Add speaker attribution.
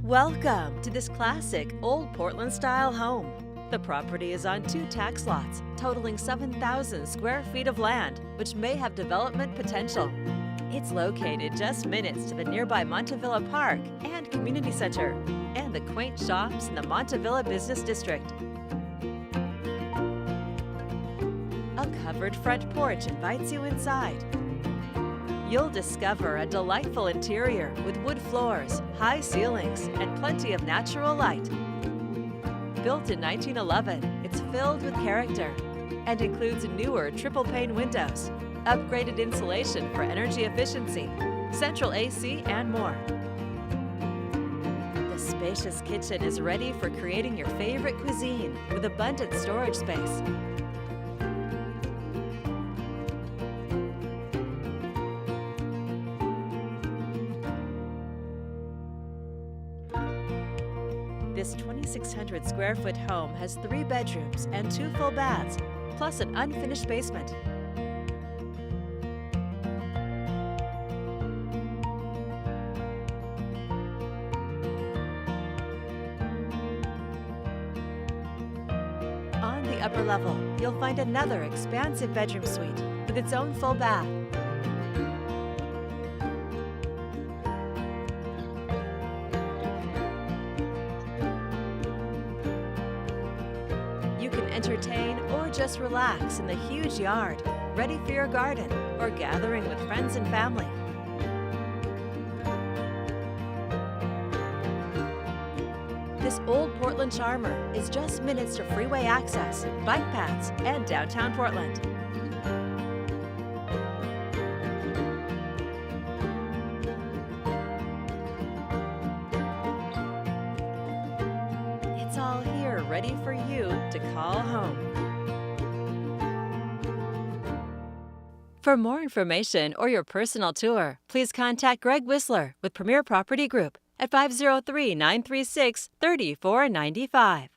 Speaker 1: Welcome to this classic old Portland-style home. The property is on 2 tax lots, totaling 7,000 square feet of land, which may have development potential. It's located just minutes to the nearby Montavilla Park and Community Center, and the quaint shops in the Montavilla Business District. A covered front porch invites you inside. You'll discover a delightful interior with wood floors, high ceilings, and plenty of natural light. Built in 1911, it's filled with character and includes newer triple-pane windows, upgraded insulation for energy efficiency, central AC, and more. The spacious kitchen is ready for creating your favorite cuisine with abundant storage space. This 2,600 square foot home has 3 bedrooms and 2 full baths, plus an unfinished basement. On the upper level, you'll find another expansive bedroom suite with its own full bath. You can entertain or just relax in the huge yard, ready for your garden or gathering with friends and family. This old Portland charmer is just minutes to freeway access, bike paths, and downtown Portland. It's all here ready for you to call home. For more information or your personal tour, please contact Greg Whistler with Premier Property Group at 503-936-3495.